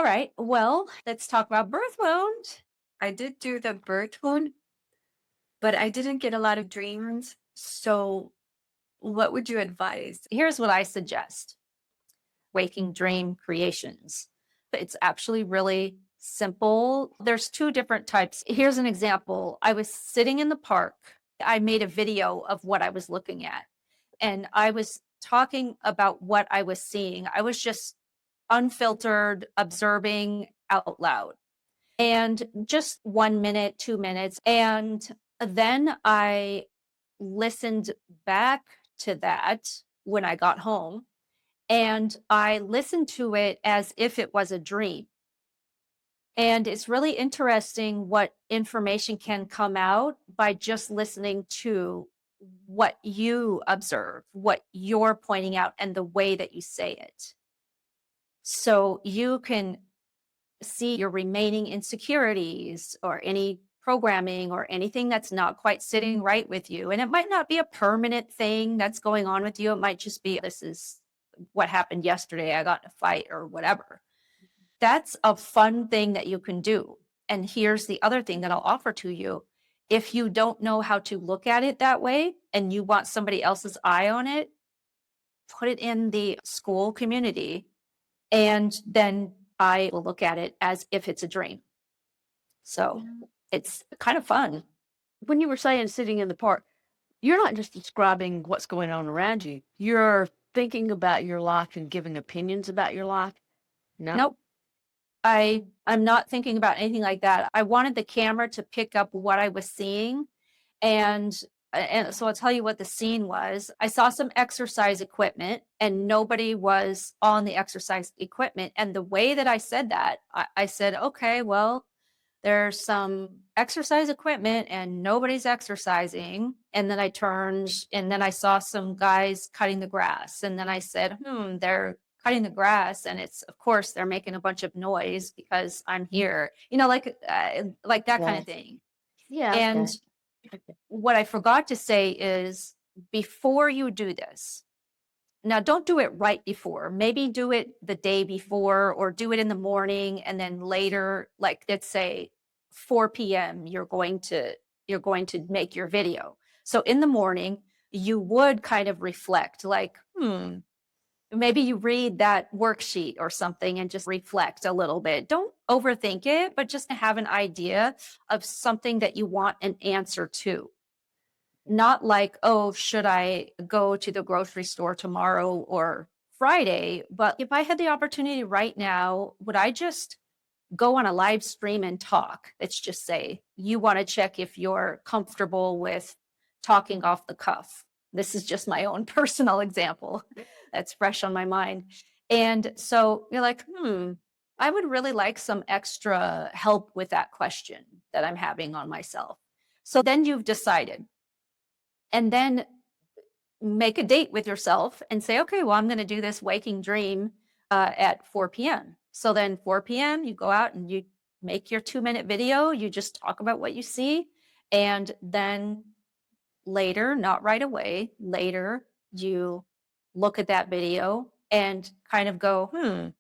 All right. Well, let's talk about birth wound. I did do the birth wound, but I didn't get a lot of dreams. So, what would you advise? Here's what I suggest: waking dream creations. It's actually really simple. There's two different types. Here's an example. I was sitting in the park. I made a video of what I was looking at, and I was talking about what I was seeing. I was just unfiltered, observing out loud, and just 1 minute, 2 minutes. And then I listened back to that when I got home, and I listened to it as if it was a dream. And it's really interesting what information can come out by just listening to what you observe, what you're pointing out, and the way that you say it. So you can see your remaining insecurities or any programming or anything that's not quite sitting right with you. And it might not be a permanent thing that's going on with you. It might just be, this is what happened yesterday. I got in a fight or whatever. That's a fun thing that you can do. And here's the other thing that I'll offer to you. If you don't know how to look at it that way and you want somebody else's eye on it, put it in the school community, and then I will look at it as if it's a dream. So it's kind of fun. When you were saying sitting in the park, you're not just describing what's going on around you. You're thinking about your life and giving opinions about your life. No. Nope. I'm not thinking about anything like that. I wanted the camera to pick up what I was seeing. And so I'll tell you what the scene was. I saw some exercise equipment and nobody was on the exercise equipment. And the way that I said that, I said, okay, well, there's some exercise equipment and nobody's exercising. And then I turned and then I saw some guys cutting the grass. And then I said, they're cutting the grass. And it's, of course, they're making a bunch of noise because I'm here, like that kind of thing. Yeah. And what I forgot to say is, before you do this, now don't do it right before. Maybe do it the day before or do it in the morning, and then later, like let's say 4 p.m. you're going to make your video. So in the morning, you would kind of reflect like, maybe you read that worksheet or something and just reflect a little bit. Don't overthink it, but just have an idea of something that you want an answer to. Not like, oh, should I go to the grocery store tomorrow or Friday? But if I had the opportunity right now, would I just go on a live stream and talk? Let's just say you want to check if you're comfortable with talking off the cuff. This is just my own personal example that's fresh on my mind. And so you're like, I would really like some extra help with that question that I'm having on myself. So then you've decided. And then make a date with yourself and say, okay, well, I'm going to do this waking dream at 4 p.m. So then 4 p.m., you go out and you make your 2-minute video. You just talk about what you see. And then later, not right away, later, you look at that video and kind of go,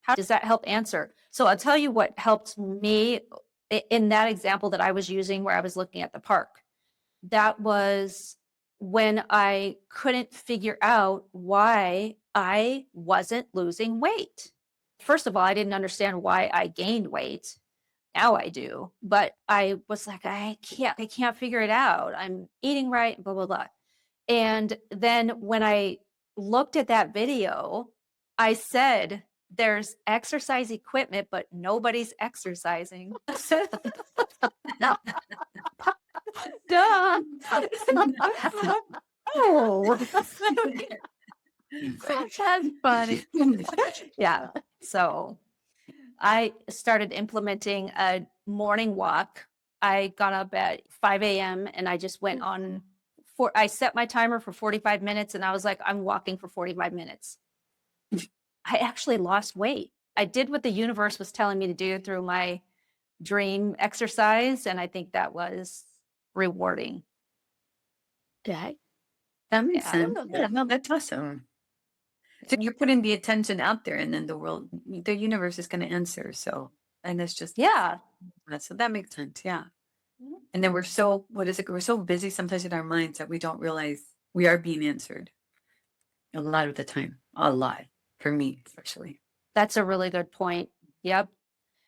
how does that help answer? So I'll tell you what helped me in that example that I was using where I was looking at the park. That was when I couldn't figure out why I wasn't losing weight. First of all, I didn't understand why I gained weight. Now I do, but I was like, I can't figure it out. I'm eating right, blah, blah, blah. And then when I looked at that video, I said, there's exercise equipment, but nobody's exercising. No. Duh. Oh, that's funny. Yeah. So I started implementing a morning walk. I got up at 5 a.m. and I just went on I set my timer for 45 minutes and I was like, I'm walking for 45 minutes. I actually lost weight. I did what the universe was telling me to do through my dream exercise. And I think that was rewarding. Okay. That makes sense. Yeah, no, that's awesome. So you're putting the attention out there, and then the universe is going to answer. So, and it's just, Yeah. so that makes sense. Yeah. Mhm. And then what is it? We're so busy sometimes in our minds that we don't realize we are being answered a lot of the time. A lot. For me, especially. That's a really good point. Yep.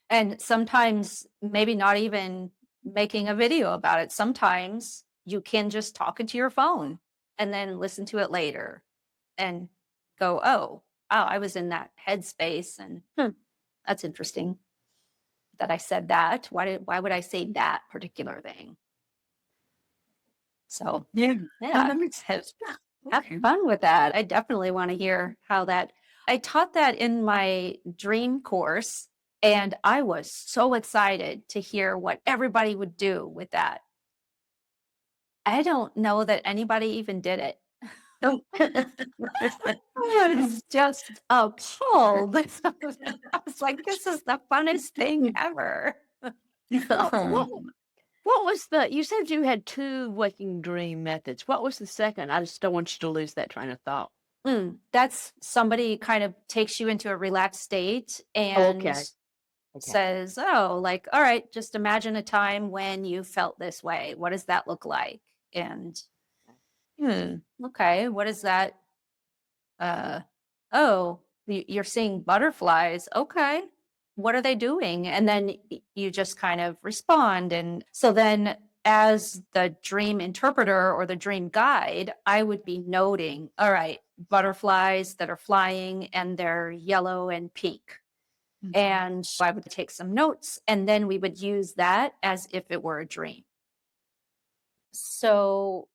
And sometimes maybe not even making a video about it. Sometimes you can just talk into your phone and then listen to it later and go, oh, wow, I was in that headspace and that's interesting that I said that. Why would I say that particular thing? So Yeah. No, yeah, that makes sense. Yeah. have Okay. fun with that. I definitely want to hear how that. I taught that in my dream course, and I was so excited to hear what everybody would do with that. I don't know that anybody even did it. No. I was just appalled. I was like, this is the funnest thing ever. What, what was you said you had two waking dream methods. What was the second? I just don't want you to lose that train of thought. That's somebody kind of takes you into a relaxed state Oh, and okay. Okay. says, oh, like, all right, just imagine a time when you felt this way. What does that look like? And okay, what is that? Uh, oh, you're seeing butterflies. Okay, what are they doing? And then you just kind of respond. And so then, as the dream interpreter or the dream guide, I would be noting, all right, butterflies that are flying and they're yellow and pink. And I would take some notes, and then we would use that as if it were a dream. So,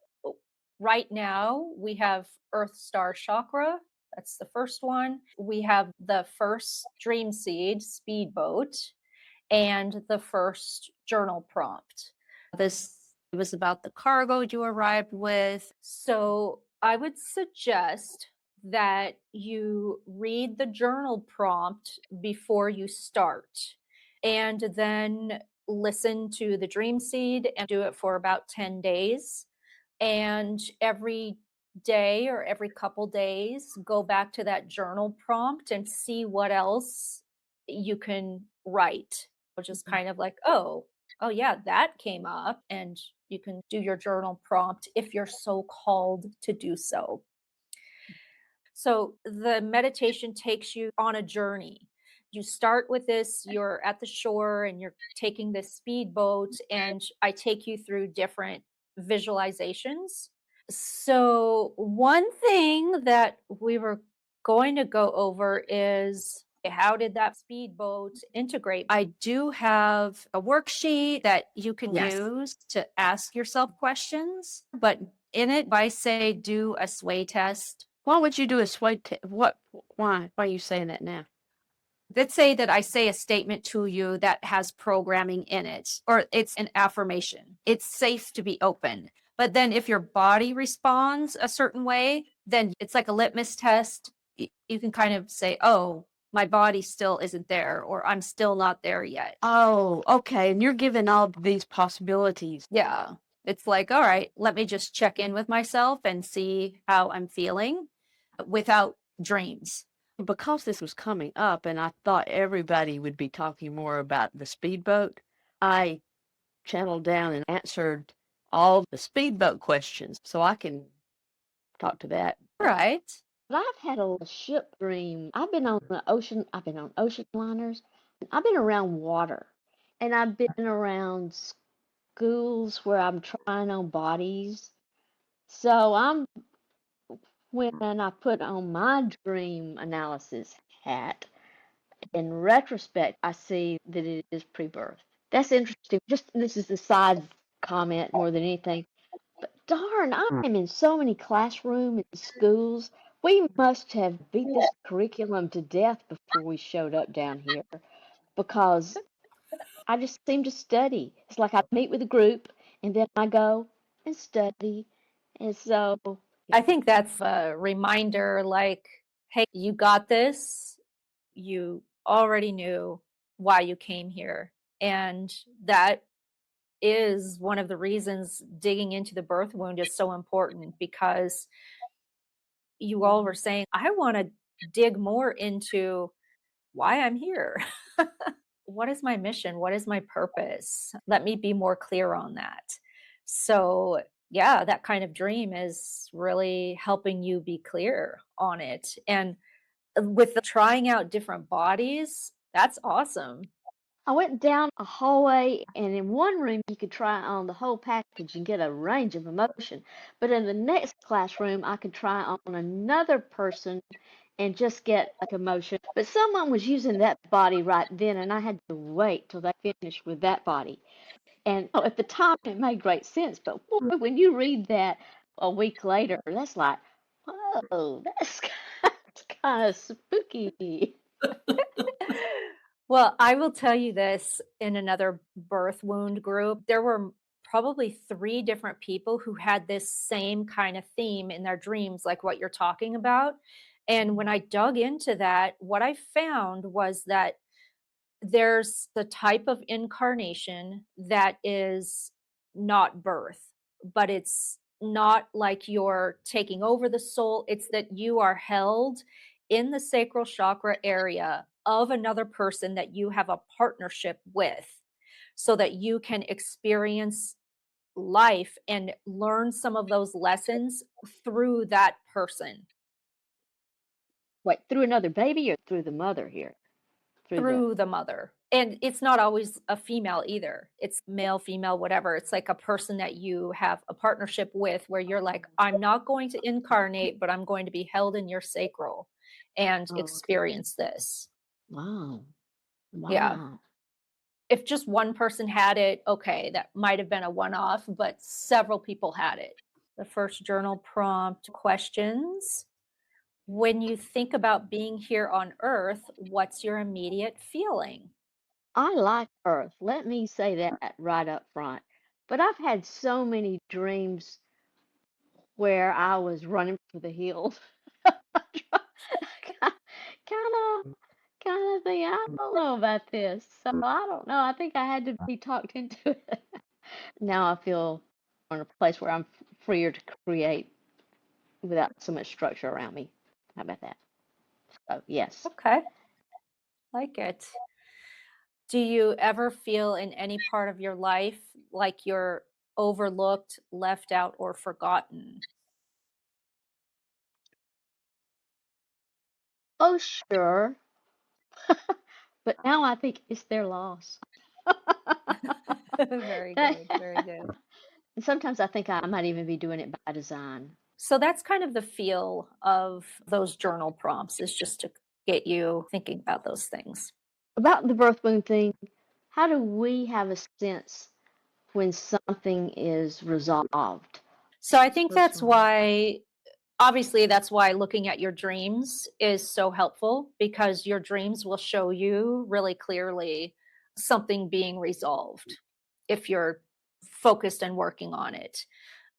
right now we have Earth Star Chakra. That's the first one. We have the first dream seed, Speedboat, and the first journal prompt. This was about the cargo you arrived with. So, I would suggest that you read the journal prompt before you start and then listen to the dream seed and do it for about 10 days. And every day or every couple days, go back to that journal prompt and see what else you can write, which is kind of like, oh yeah, that came up. And you can do your journal prompt if you're so called to do so. So the meditation takes you on a journey. You start with this, you're at the shore and you're taking this speedboat, and I take you through different visualizations. So, one thing that we were going to go over is how did that speedboat integrate? I do have a worksheet that you can Yes. use to ask yourself questions, but in it, I say do a sway test. Why would you do a sway what? Why? Why are you saying that now? Let's say that I say a statement to you that has programming in it, or it's an affirmation. It's safe to be open. But then if your body responds a certain way, then it's like a litmus test. You can kind of say, oh, my body still isn't there, or I'm still not there yet. Oh, okay. And you're giving all these possibilities. Yeah. It's like, all right, let me just check in with myself and see how I'm feeling without dreams. Because this was coming up and I thought everybody would be talking more about the speedboat, I channeled down and answered all the speedboat questions so I can talk to that. Right. But I've had a ship dream. I've been on the ocean, I've been on ocean liners, I've been around water, and I've been around schools where I'm trying on bodies. So when I put on my dream analysis hat, in retrospect, I see that it is pre-birth. That's interesting. Just this is a side comment more than anything. But darn, I am in so many classrooms and schools. We must have beat this curriculum to death before we showed up down here because I just seem to study. It's like I meet with a group and then I go and study. And so, I think that's a reminder like, hey, you got this. You already knew why you came here. And that is one of the reasons digging into the birth wound is so important because you all were saying, I want to dig more into why I'm here. What is my mission? What is my purpose? Let me be more clear on that. So, yeah, that kind of dream is really helping you be clear on it. And with the trying out different bodies, that's awesome. I went down a hallway, and in one room, you could try on the whole package and get a range of emotion. But in the next classroom, I could try on another person and just get like emotion. But someone was using that body right then, and I had to wait till they finished with that body. And at the time, it made great sense. But boy, when you read that a week later, that's like, whoa, that's kind of spooky. Well, I will tell you this, in another birth wound group, there were probably 3 different people who had this same kind of theme in their dreams, like what you're talking about. And when I dug into that, what I found was that there's the type of incarnation that is not birth, but it's not like you're taking over the soul. It's that you are held in the sacral chakra area of another person that you have a partnership with so that you can experience life and learn some of those lessons through that person. Wait, through another baby or through the mother here? Through the Through the mother. And it's not always a female either. It's male, female, whatever. It's like a person that you have a partnership with where you're like, I'm not going to incarnate, but I'm going to be held in your sacral and oh, okay. experience this. Wow. Yeah. Wow. If just one person had it, okay, that might have been a one off, but several people had it. The first journal prompt questions. When you think about being here on earth, what's your immediate feeling? I like Earth. Let me say that right up front. But I've had so many dreams where I was running for the hills. Kind of, kind of thing. I don't know about this. So I don't know. I think I had to be talked into it. Now I feel in a place where I'm freer to create without so much structure around me. How about that? So yes. Okay, like it. Do you ever feel in any part of your life like you're overlooked, left out, or forgotten? Oh, sure. But now I think it's their loss. Very good, very good. And sometimes I think I might even be doing it by design. So that's kind of the feel of those journal prompts, is just to get you thinking about those things. About the birth wound thing, how do we have a sense when something is resolved? So I think What's that's wrong? why, obviously, that's why looking at your dreams is so helpful, because your dreams will show you really clearly something being resolved if you're focused and working on it.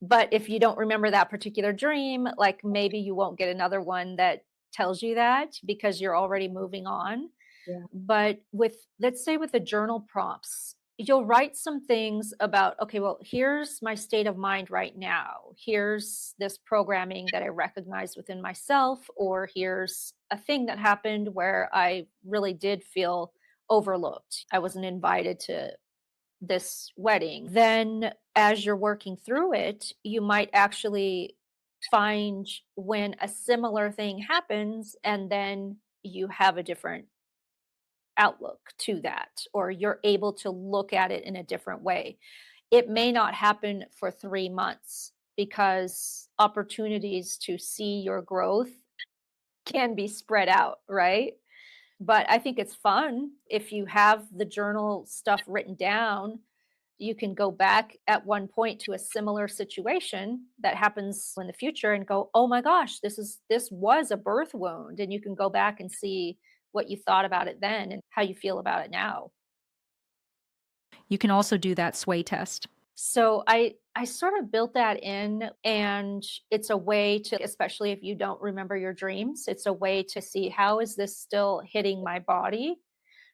But if you don't remember that particular dream, like maybe you won't get another one that tells you that because you're already moving on. Yeah. But with, let's say, with the journal prompts, you'll write some things about, okay, well, here's my state of mind right now. Here's this programming that I recognize within myself, or here's a thing that happened where I really did feel overlooked. I wasn't invited to this wedding. Then, as you're working through it, you might actually find when a similar thing happens, and then you have a different outlook to that, or you're able to look at it in a different way. It may not happen for 3 months because opportunities to see your growth can be spread out, right? But I think it's fun if you have the journal stuff written down. You can go back at one point to a similar situation that happens in the future and go, "Oh my gosh, this was a birth wound." And you can go back and see what you thought about it then and how you feel about it now. You can also do that sway test. So I sort of built that in, and it's a way to, especially if you don't remember your dreams, it's a way to see how is this still hitting my body.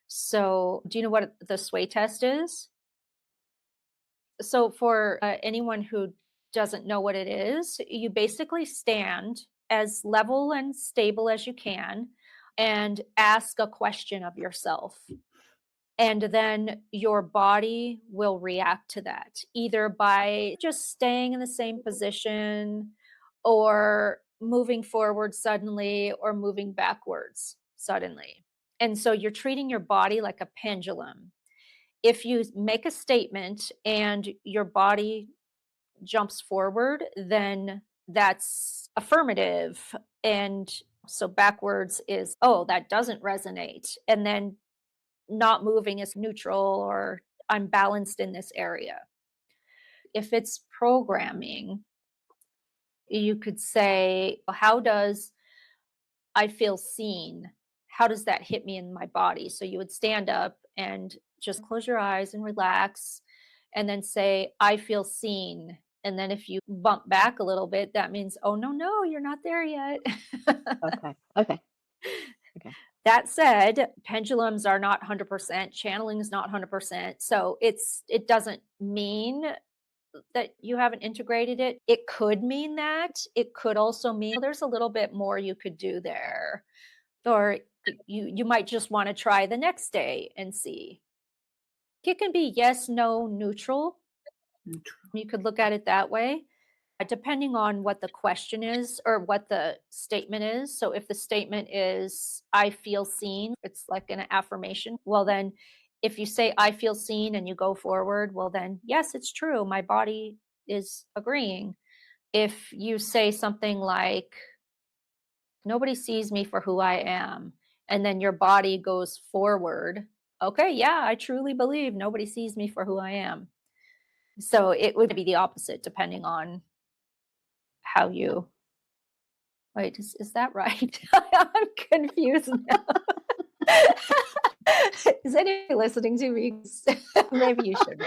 So, do you know what the sway test is? So, for anyone who doesn't know what it is, you basically stand as level and stable as you can and ask a question of yourself. And then your body will react to that, either by just staying in the same position or moving forward suddenly or moving backwards suddenly. And so you're treating your body like a pendulum. If you make a statement and your body jumps forward, then that's affirmative. And so backwards is, oh, that doesn't resonate. And then not moving is neutral or I'm balanced in this area. If it's programming, you could say, how does I feel seen? How does that hit me in my body? So you would stand up and just close your eyes and relax and then say, I feel seen. And then if you bump back a little bit, that means, oh, no, no, you're not there yet. Okay. Okay. Okay. That said, pendulums are not 100%, channeling is not 100%. So it doesn't mean that you haven't integrated it. It could mean that. It could also mean there's a little bit more you could do there. Or you might just want to try the next day and see. It can be yes, no, neutral. You could look at it that way, depending on what the question is or what the statement is. So if the statement is, I feel seen, it's like an affirmation. Well, then if you say, I feel seen and you go forward, well, then yes, it's true. My body is agreeing. If you say something like, nobody sees me for who I am, and then your body goes forward, okay, yeah, I truly believe nobody sees me for who I am. So it would be the opposite depending on how you wait, is that right? I'm confused now. Is anyone listening to me? Maybe you should.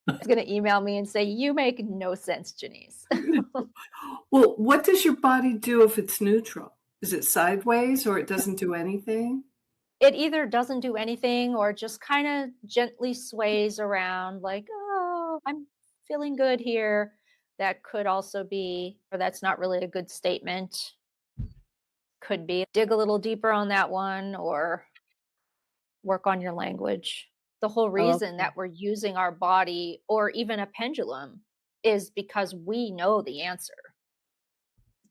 It's going to email me and say, you make no sense, Janice. Well, what does your body do if it's neutral? Is it sideways or it doesn't do anything? It either doesn't do anything or just kind of gently sways around like, oh, I'm feeling good here. That could also be, or that's not really a good statement. Could be dig a little deeper on that one or work on your language. The whole reason Okay. that we're using our body or even a pendulum is because we know the answer.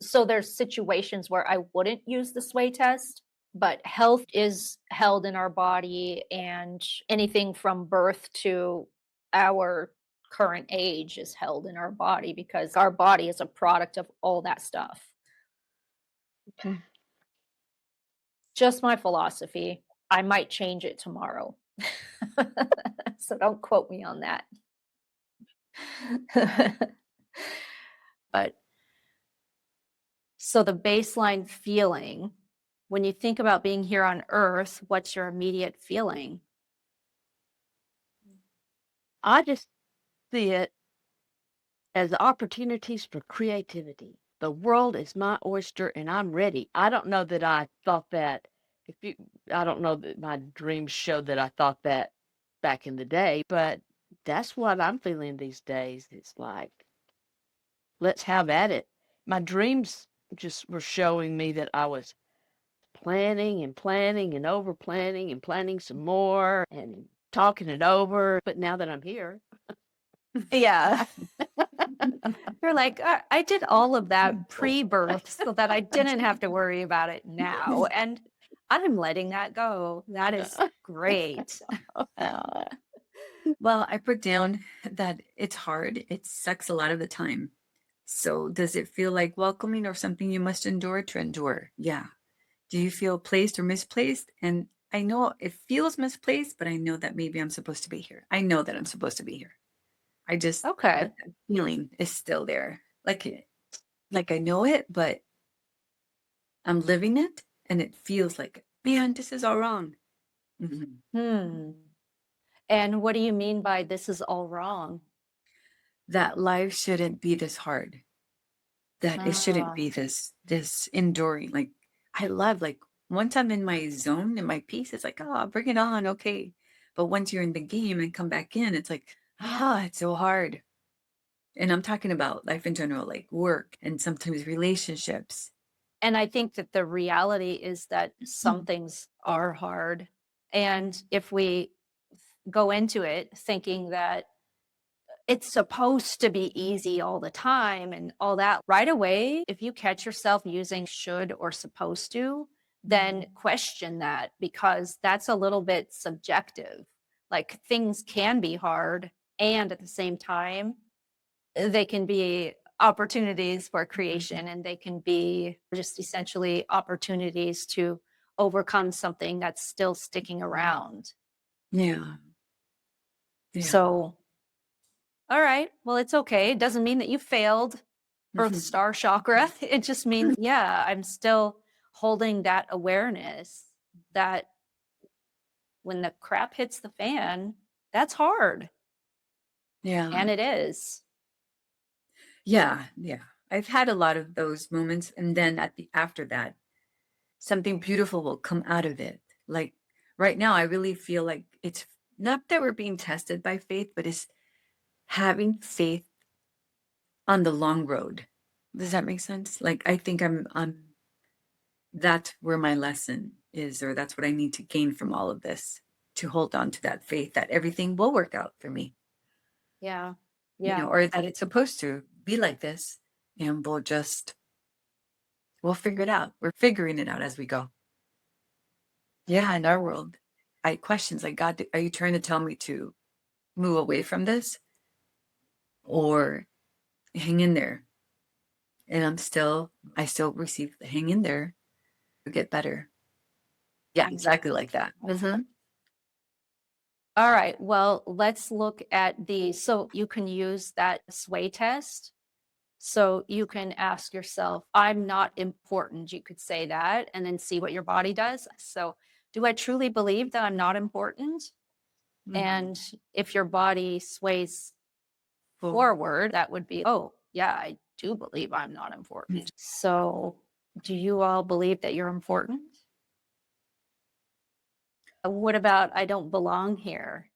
So there's situations where I wouldn't use the sway test, but health is held in our body, and anything from birth to our current age is held in our body because our body is a product of all that stuff. Okay. Just my philosophy. I might change it tomorrow. So don't quote me on that. But so the baseline feeling, when you think about being here on Earth, what's your immediate feeling? I just see it as opportunities for creativity. The world is my oyster and I'm ready. I don't know that I thought that I don't know that my dreams showed that I thought that back in the day, but that's what I'm feeling these days. It's like, let's have at it. My dreams just were showing me that I was planning and planning and over planning and planning some more and talking it over. But now that I'm here, Yeah. You're like, I did all of that pre-birth so that I didn't have to worry about it now. And I'm letting that go. That is great. Well, I put down that it's hard. It sucks a lot of the time. So does it feel like welcoming or something you must endure to endure? Yeah. Do you feel placed or misplaced? And I know it feels misplaced, but I know that maybe I'm supposed to be here. I know that I'm supposed to be here. I just, Okay. but that feeling is still there. Like I know it, but I'm living it and it feels like, man, this is all wrong. Mhm. And what do you mean by this is all wrong? That life shouldn't be this hard. That it shouldn't Ah. be this enduring. Like I love like once I'm in my zone in my peace, it's like, oh, bring it on, okay. But once you're in the game and come back in, it's like, it's so hard. And I'm talking about life in general, like work and sometimes relationships. And I think that the reality is that some things are hard. And if we go into it thinking that it's supposed to be easy all the time and all that, right away, if you catch yourself using should or supposed to, then question that, because that's a little bit subjective. Like, things can be hard, and at the same time, they can be opportunities for creation, and they can be just essentially opportunities to overcome something that's still sticking around. Yeah. Yeah. So, all right, well, it's okay. It doesn't mean that you failed Earth Mhm. Star chakra. It just means, yeah, I'm still holding that awareness that when the crap hits the fan, that's hard. Yeah. And it is. Yeah. Yeah. I've had a lot of those moments. And then after that, something beautiful will come out of it. Like right now, I really feel like it's not that we're being tested by faith, but it's having faith on the long road. Does that make sense? Like I think that's where my lesson is, or that's what I need to gain from all of this, to hold on to that faith that everything will work out for me, Yeah. you know, Yeah. or that it's supposed to be like this, and we'll figure it out. We're figuring it out as we go. Yeah, in our world, I questions like, God, are you trying to tell me to move away from this or hang in there? And I still receive the hang in there to get better. Yeah, exactly like that. All right. Well, let's look at so you can use that sway test. So you can ask yourself, I'm not important. You could say that and then see what your body does. So, do I truly believe that I'm not important? And if your body sways forward, that would be, oh, yeah, I do believe I'm not important. So, do you all believe that you're important? What about I don't belong here?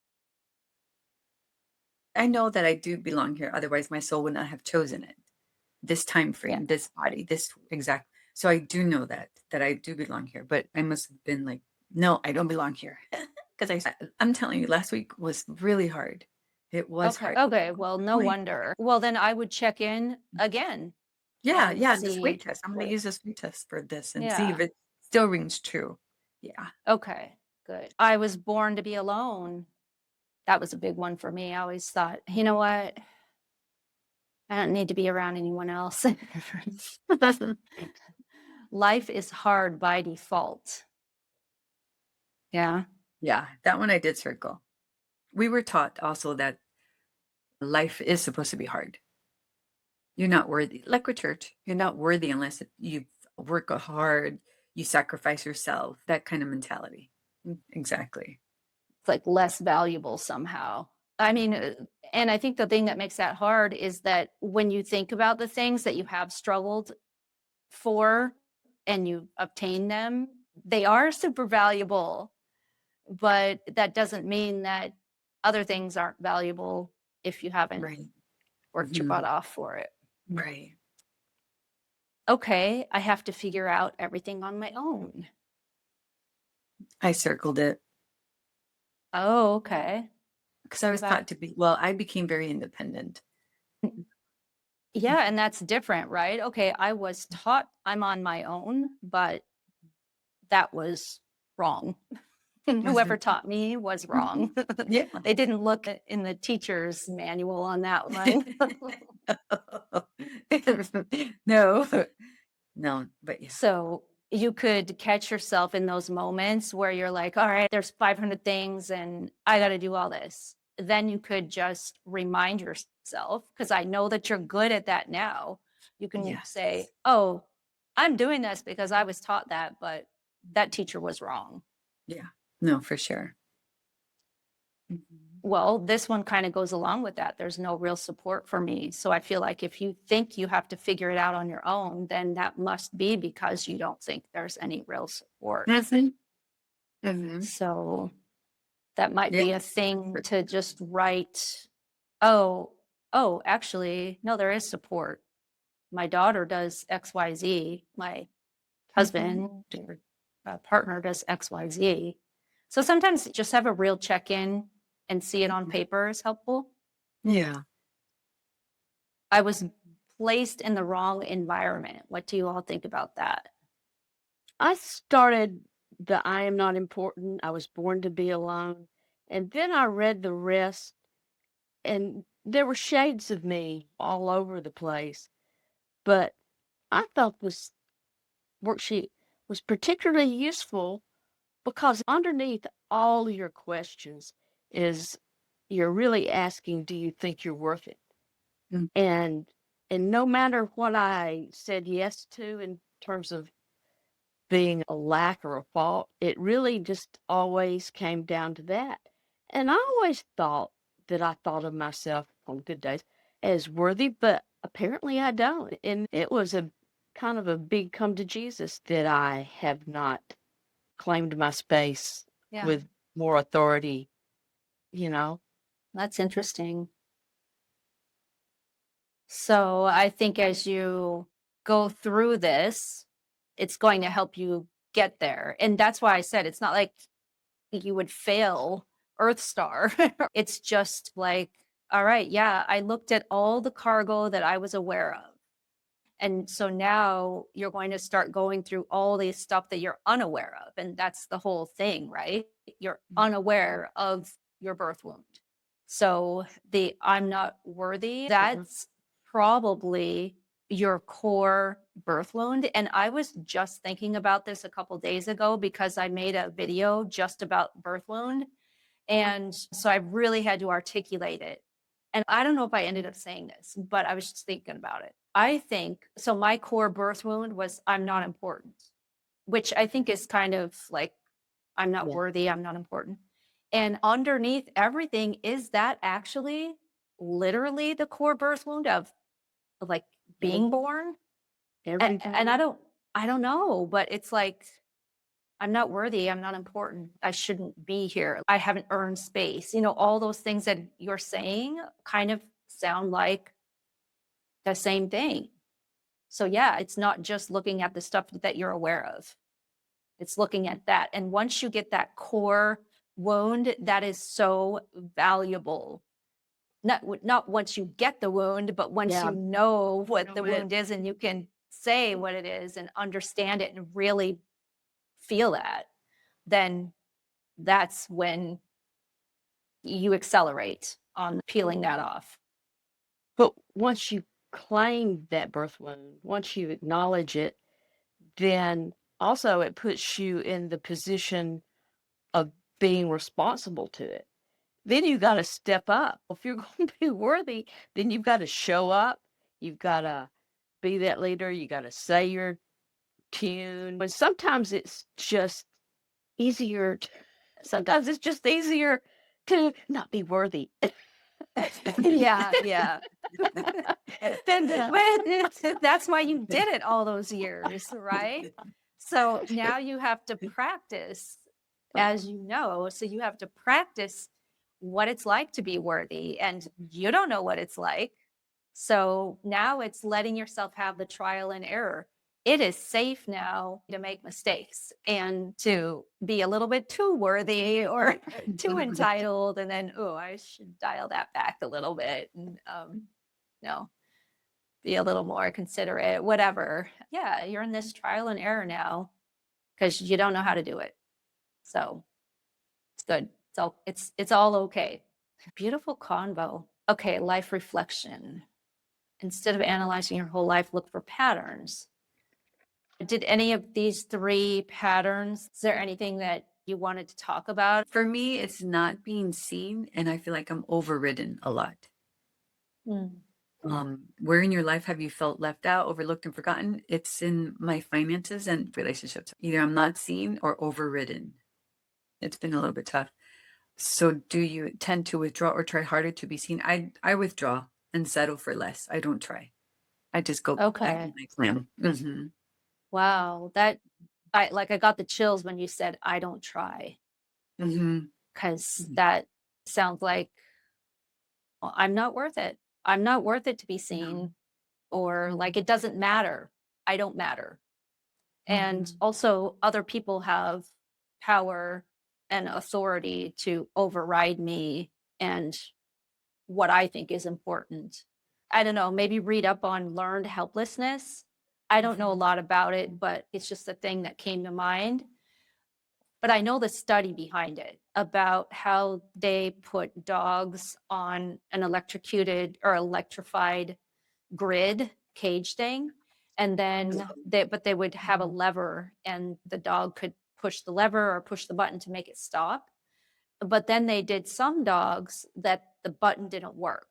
I know that I do belong here. Otherwise, my soul would not have chosen it. This time Yeah. frame, this body, this exact. So I do know that I do belong here. But I must have been like, no, I don't belong here, because I'm telling you, last week was really hard. It was Okay. hard. Okay. Well, no Like, wonder. Well, then I would check in again yeah, and yeah. This weight see test. I'm going what, to use this weight test for this and see yeah. if it still rings true. Yeah. Okay. Good. I was born to be alone. That was a big one for me. I always thought, you know what? I don't need to be around anyone else. Life is hard by default. Yeah. Yeah. That one I did circle. We were taught also that life is supposed to be hard. You're not worthy. Like with church, you're not worthy unless you work hard, you sacrifice yourself, that kind of mentality. Exactly. It's like less valuable somehow. I mean, and I think the thing that makes that hard is that when you think about the things that you have struggled for and you obtain them, they are super valuable, but that doesn't mean that other things aren't valuable if you haven't Right. worked your butt off for it. Right. Okay, I have to figure out everything on my own. I circled it Oh, okay. because I was taught to be, I became very independent. Yeah, and that's different, right? Okay, I was taught I'm on my own, but that was wrong. Whoever taught me was wrong. Yeah. They didn't look in the teacher's manual on that one. No, no, but yeah. So you could catch yourself in those moments where you're like, all right, there's 500 things and I got to do all this. Then you could just remind yourself, because I know that you're good at that now. You can Yes. say, oh, I'm doing this because I was taught that, but that teacher was wrong. Yeah. No, for sure. Well, this one kind of goes along with that. There's no real support for me. So I feel like if you think you have to figure it out on your own, then that must be because you don't think there's any real support. So that might be a thing to just write, oh, oh, actually, no, there is support. My daughter does XYZ. My husband or partner does XYZ. So sometimes just have a real check-in and see it on paper is helpful. Yeah. I was placed in the wrong environment. What do you all think about that? I started the I am not important. I was born to be alone. And then I read the rest, and there were shades of me all over the place. But I thought this worksheet was particularly useful because underneath all your questions is you're really asking, do you think you're worth it? Mm. And no matter what I said yes to in terms of being a lack or a fault, it really just always came down to that. And I always thought that I thought of myself on good days as worthy, but apparently I don't. And it was a kind of a big come to Jesus that I have not claimed my space Yeah, with more authority, you know? that's interesting. So I think as you go through this, it's going to help you get there. And that's why I said it's not like you would fail Earth Star. It's just like, all right, yeah, I looked at all the cargo that I was aware of. And so now you're going to start going through all these stuff that you're unaware of. And that's the whole thing, right? You're unaware of your birth wound. So the I'm not worthy, that's probably your core birth wound. And I was just thinking about this a couple days ago because I made a video just about birth wound. And so I really had to articulate it. And I don't know if I ended up saying this, but I was just thinking about it. I think so. My core birth wound was I'm not important, which I think is kind of like I'm not Yeah. worthy, I'm not important. And underneath everything is that actually literally the core birth wound of like being born. Every And I don't know, but it's like I'm not worthy. I'm not important. I shouldn't be here. I haven't earned space. You know, all those things that you're saying kind of sound like the same thing. So, yeah, it's not just looking at the stuff that you're aware of, it's looking at that. And once you get that core wound, that is so valuable. Not once you get the wound, but once Yeah. you know what Know the it. wound is and you can say what it is and understand it and really feel that, then that's when you accelerate on peeling that off. But once you claim that birth wound, once you acknowledge it, then also it puts you in the position of being responsible to it. Then you got to step up. If you're going to be worthy, then you've got to show up. You've got to be that leader. You got to say your tune. But sometimes it's just easier. Sometimes it's just easier to not be worthy. Yeah, yeah. Than to, That's why you did it all those years, right? So now you have to practice, as you know. So you have to practice what it's like to be worthy, and you don't know what it's like. So now it's letting yourself have the trial and error. It is safe now to make mistakes and to be a little bit too worthy or too entitled. And then, oh, I should dial that back a little bit and, no, be a little more considerate, whatever. Yeah, you're in this trial and error now because you don't know how to do it. So it's good. It's all okay. Beautiful convo. Okay, life reflection. Instead of analyzing your whole life, look for patterns. Did any of these three patterns, is there anything that you wanted to talk about? For me, it's not being seen, and I feel like I'm overridden a lot. Where in your life have you felt left out, overlooked, and forgotten? It's in my finances and relationships. Either I'm not seen or overridden. It's been a little bit tough. So do you tend to withdraw or try harder to be seen? I withdraw and settle for less. I don't try. I just go back Okay. to my clam. Mm-hmm. Wow. I got the chills when you said, I don't try, Mm-hmm. because that sounds like, well, I'm not worth it. I'm not worth it to be No. seen, or Mhm. like it doesn't matter. I don't matter. And Mhm. also, other people have power and authority to override me and what I think is important. I don't know, maybe read up on learned helplessness. I don't know a Mhm. lot about it, but it's just a thing that came to mind. But I know the study behind it about how they put dogs on an electrocuted or electrified grid cage thing. And then they would have a Mhm. lever and the dog could push the lever or push the button to make it stop. But then they did some dogs that the button didn't work.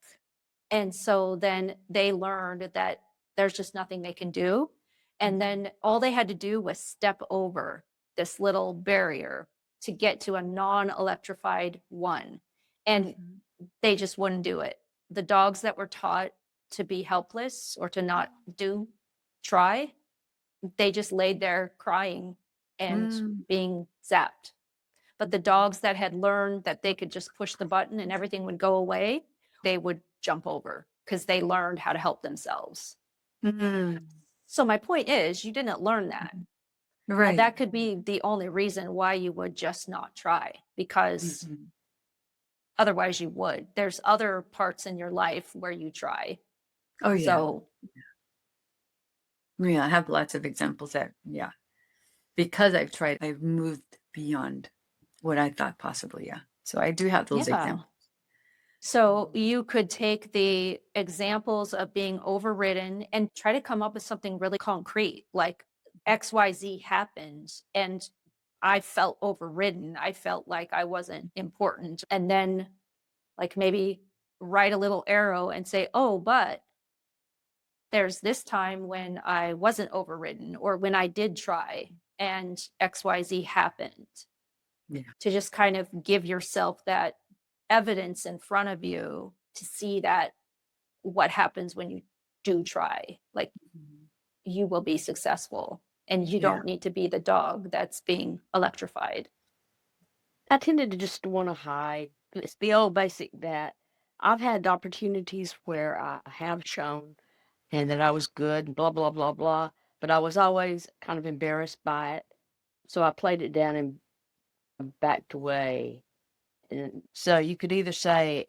And so then they learned that there's just nothing they can do. And then all they had to do was step over this little barrier to get to a non electrified one. And Mhm. they just wouldn't do it. The dogs that were taught to be helpless or to not try, they just laid there crying and Mm. being zapped. But the dogs that had learned that they could just push the button and everything would go away, they would jump over because they learned how to help themselves. Mm. So my point is, you didn't learn that. And Right. that could be the only reason why you would just not try, because Mhm. otherwise you would. There's other parts in your life where you try. Oh, yeah. So Yeah, I have lots of examples that, yeah. Because I've tried, I've moved beyond what I thought possible, yeah. So I do have those yeah. examples. So you could take the examples of being overridden and try to come up with something really concrete, like XYZ happened and I felt overridden. I felt like I wasn't important. And then, like, maybe write a little arrow and say, oh, but there's this time when I wasn't overridden or when I did try and XYZ happened, Yeah. to just kind of give yourself that evidence in front of you to see that what happens when you do try, like Mhm. you will be successful and you Yeah. don't need to be the dog that's being electrified. I tended to just want to hide. It's the old basic that I've had opportunities where I have shown and that I was good and blah, blah, blah, blah. But I was always kind of embarrassed by it. So I played it down and backed away. And so you could either say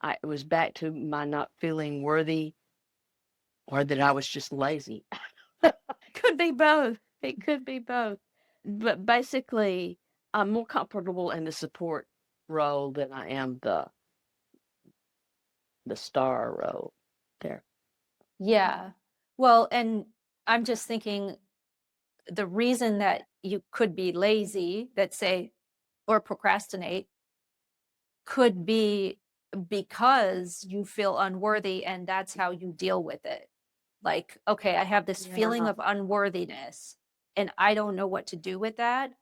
it was back to my not feeling worthy or that I was just lazy. Could be both. It could be both. But basically, I'm more comfortable in the support role than I am the star role there. Yeah. Well, and I'm just thinking the reason that you could be lazy, that say, or procrastinate, could be because you feel unworthy and that's how you deal with it. Like, okay, I have this feeling Yeah. of unworthiness and I don't know what to do with that.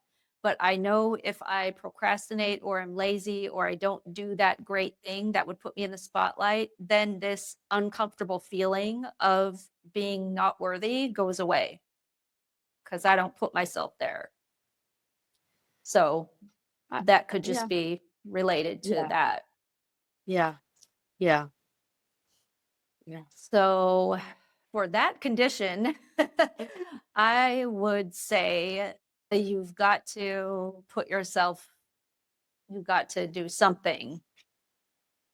But I know if I procrastinate or I'm lazy or I don't do that great thing that would put me in the spotlight, then this uncomfortable feeling of being not worthy goes away because I don't put myself there. So I, that could yeah. just be related to Yeah. that. Yeah. Yeah. Yeah. So for that condition, I would say that you've got to put yourself, you've got to do something.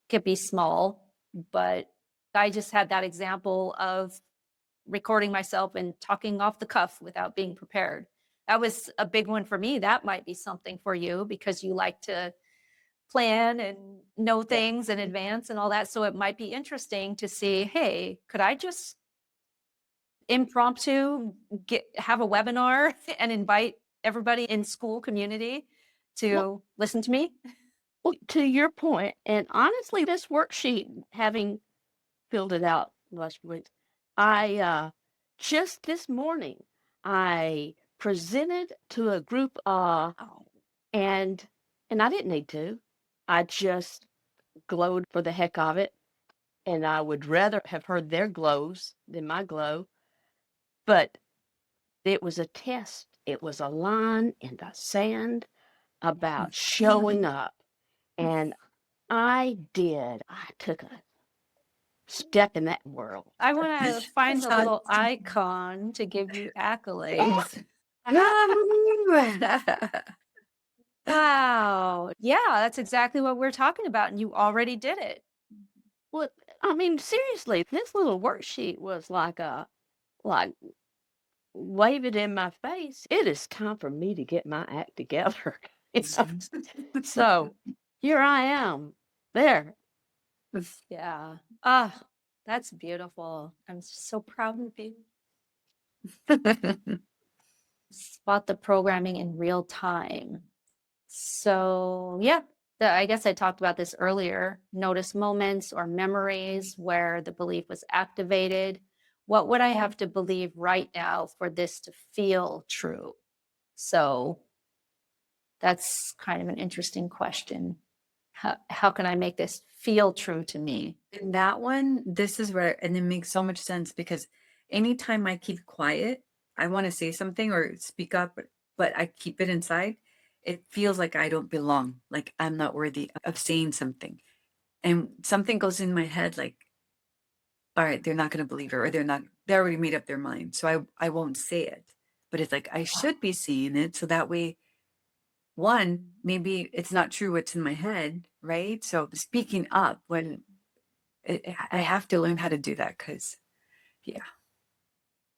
Could be small, but I just had that example of recording myself and talking off the cuff without being prepared. That was a big one for me. That might be something for you because you like to plan and know Yeah. things in advance and all that. So it might be interesting to see, hey, could I just impromptu have a webinar and invite everybody in school community Well, to listen to me? well, to your point, and honestly, this worksheet, having filled it out last week, I just this morning I presented to a group Oh, and I didn't need to. I just glowed for the heck of it, and I would rather have heard their glows than my glow. But it was a test. It was a line in the sand about showing up. And I did. I took a step in that world. I want to find the That's little awesome. icon to give you accolades. Wow. Yeah, that's exactly what we're talking about. And you already did it. Well, I mean, seriously, this little worksheet was like wave it in my face. It is time for me to get my act together. So here I am. There. Yeah. Ah, that's beautiful. I'm so proud of you. Spot the programming in real time. So, yeah, I guess I talked about this earlier. Notice moments or memories where the belief was activated. What would I have to believe right now for this to feel true? So, that's kind of an interesting question. How can I make this feel true to me? In that one, this is where, and it makes so much sense because anytime I keep quiet, I want to say something or speak up, but I keep it inside. It feels like I don't belong, like I'm not worthy of saying something. And something goes in my head like, all right, they're not going to believe it, or they already made up their mind. So I won't say it. But it's like, I should be saying it. So that way, one, maybe it's not true what's in my head, right? So speaking up when I have to learn how to do that because, yeah.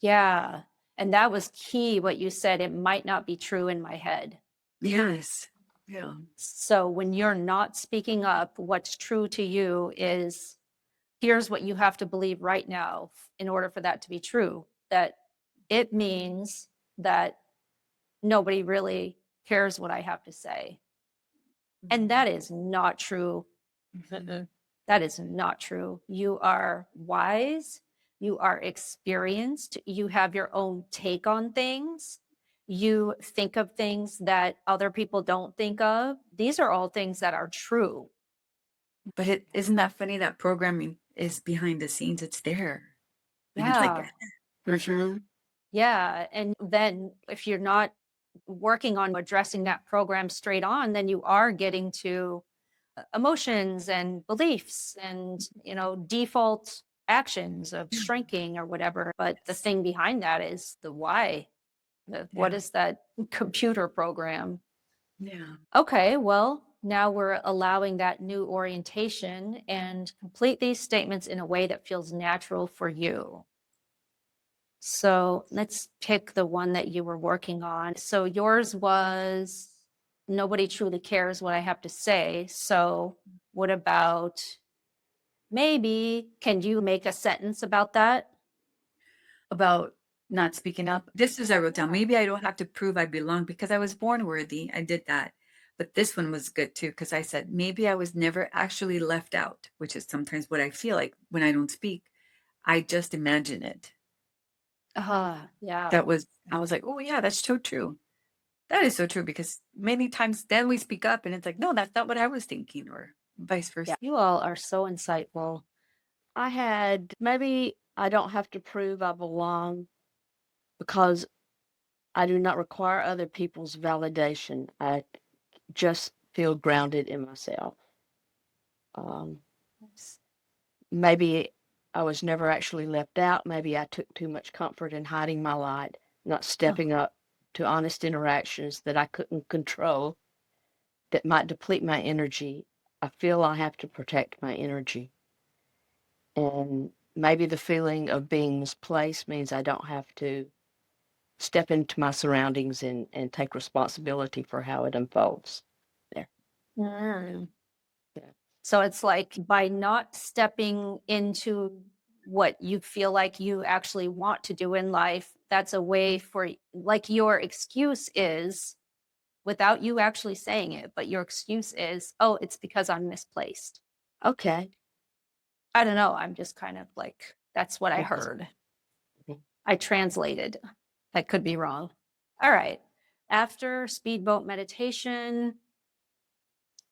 Yeah. And that was key, what you said. It might not be true in my head. Yes. Yeah. So when you're not speaking up, what's true to you is here's what you have to believe right now in order for that to be true. That it means that nobody really cares what I have to say. And that is not true. That is not true. You are wise. You are experienced. You have your own take on things. You think of things that other people don't think of. These are all things that are true. But isn't that funny that programming is behind the scenes? It's there. And it's like, Yeah. for sure. Yeah. And then if you're not working on addressing that program straight on, then you are getting to emotions and beliefs and, default actions of shrinking or whatever. But the thing behind that is the why. What Yeah. is that computer program? Yeah. Okay, well, now we're allowing that new orientation and complete these statements in a way that feels natural for you. So let's pick the one that you were working on. So yours was nobody truly cares what I have to say. So what about maybe can you make a sentence about that? About not speaking up. This is I wrote down. Maybe I don't have to prove I belong because I was born worthy. I did that. But this one was good too because I said maybe I was never actually left out, which is sometimes what I feel like when I don't speak. I just imagine it. Yeah. I was like, oh yeah, that's so true. That is so true because many times then we speak up and it's like, no, that's not what I was thinking, or vice versa. Yeah. You all are so insightful. I had maybe I don't have to prove I belong because I do not require other people's validation. I just feel grounded in myself. Maybe I was never actually left out. Maybe I took too much comfort in hiding my light, not stepping up to honest interactions that I couldn't control that might deplete my energy. I feel I have to protect my energy. And maybe the feeling of being misplaced means I don't have to step into my surroundings and take responsibility for how it unfolds. There. Mm. Yeah. So it's like by not stepping into what you feel like you actually want to do in life, that's a way for, like, your excuse is without you actually saying it, but your excuse is, oh, it's because I'm misplaced. Okay. I don't know. I'm just kind of like, that's what I Okay. heard. Mhm. I translated. I could be wrong. All right. After Speedboat Meditation,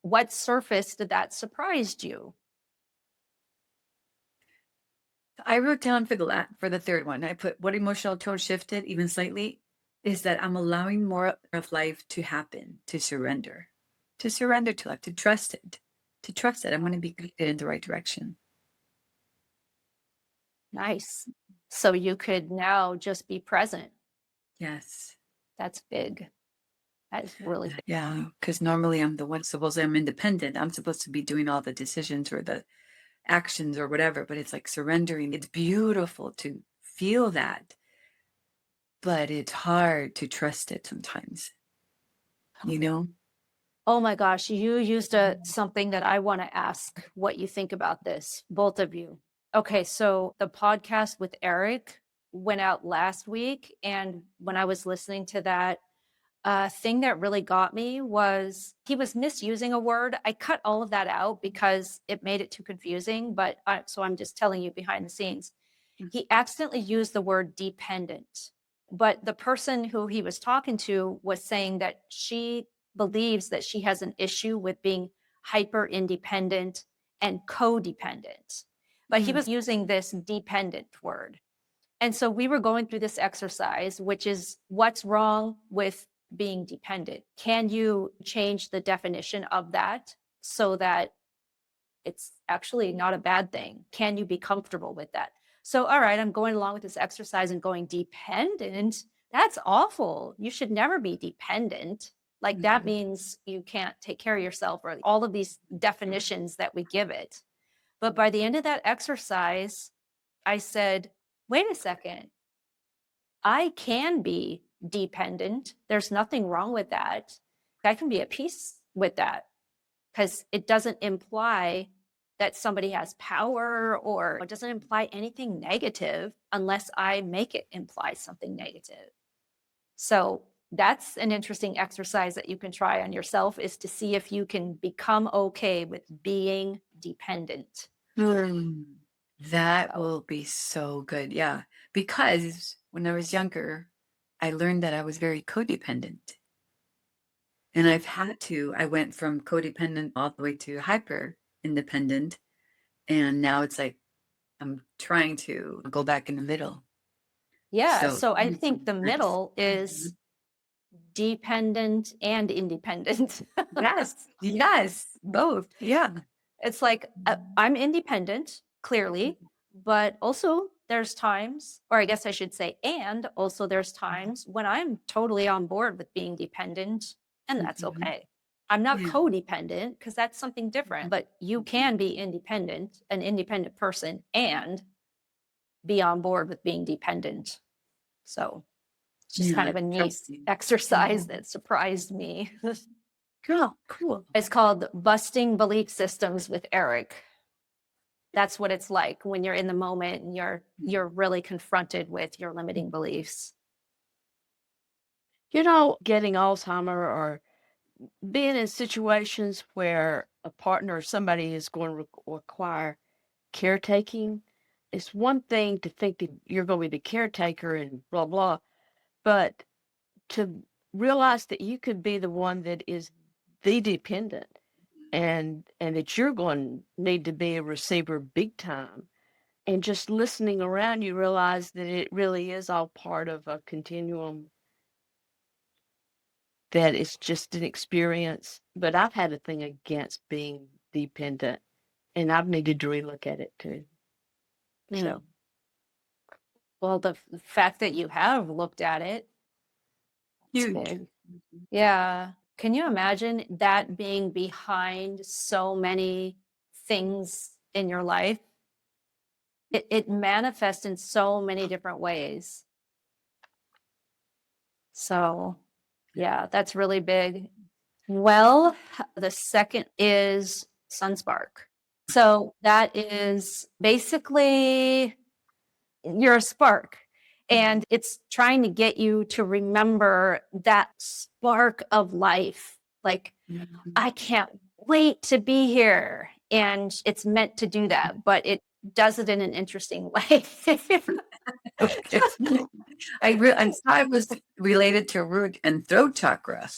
what surfaced that surprised you? I wrote down for the third one. I put what emotional tone shifted even slightly is that I'm allowing more of life to happen, to surrender to life, to trust it. I'm going to be guided in the right direction. Nice. So you could now just be present. Yes. That's big. That is really big. Yeah, because normally I'm the one, supposedly I'm independent. I'm supposed to be doing all the decisions or the actions or whatever, but it's like surrendering. It's beautiful to feel that, but it's hard to trust it sometimes, you know? Oh my gosh, you used something that I want to ask what you think about this, both of you. Okay, so the podcast with Eric went out last week, and when I was listening to that, thing that really got me was he was misusing a word. I cut all of that out because it made it too confusing, but so I'm just telling you behind the scenes. He accidentally used the word dependent, but the person who he was talking to was saying that she believes that she has an issue with being hyper independent and codependent. But he was using this dependent word. And so we were going through this exercise, which is what's wrong with being dependent? Can you change the definition of that so that it's actually not a bad thing? Can you be comfortable with that? So, all right, I'm going along with this exercise and going dependent. That's awful. You should never be dependent. Like that means you can't take care of yourself, or all of these definitions that we give it. But by the end of that exercise, I said, wait a second. I can be dependent. There's nothing wrong with that. I can be at peace with that because it doesn't imply that somebody has power, or it doesn't imply anything negative unless I make it imply something negative. So that's an interesting exercise that you can try on yourself, is to see if you can become okay with being dependent. That will be so good. Yeah. Because when I was younger, I learned that I was very codependent. And I went from codependent all the way to hyper independent. And now it's like I'm trying to go back in the middle. Yeah. So So I think the middle is dependent and independent. yes, yes, both. Yeah. It's like I'm independent, clearly, but also there's times, or I guess I should say, and also there's times when I'm totally on board with being dependent, and that's okay. I'm not Yeah. codependent because that's something different, but you can be independent, an independent person, and be on board with being dependent. So it's just kind of a neat Trusting. exercise that surprised me. Girl, cool. It's called Busting Belief Systems with Eric. That's what it's like when you're in the moment and you're really confronted with your limiting beliefs. You know, getting Alzheimer or being in situations where a partner or somebody is going to require caretaking, it's one thing to think that you're going to be the caretaker and blah, blah, but to realize that you could be the one that is the dependent, and that you're going to need to be a receiver big time. And just listening around, you realize that it really is all part of a continuum, that it's just an experience. But I've had a thing against being dependent, and I've needed to relook at it too. Mm. So, Well, the fact that you have looked at it, it's Huge. big. Yeah. Can you imagine that being behind so many things in your life? It manifests in so many different ways. So, yeah, that's really big. Well, the second is Sunspark. So that is basically you're a spark, and it's trying to get you to remember that spark of life. Like, I can't wait to be here. And it's meant to do that, but it does it in an interesting way. Okay. I thought it was related to root and throat chakra.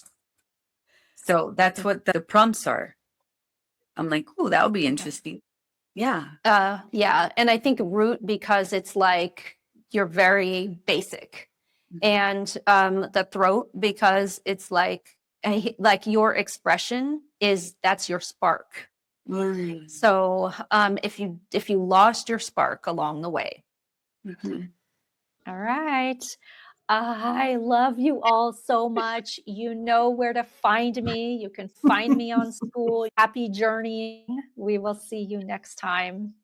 So that's what the prompts are. I'm like, oh, that would be interesting. Yeah. Yeah. And I think root because it's like you're very basic. And the throat because it's like your expression that's your spark. So if you lost your spark along the way, Mhm. All right. I love you all so much. You know where to find me. You can find me on school. Happy journeying. We will see you next time.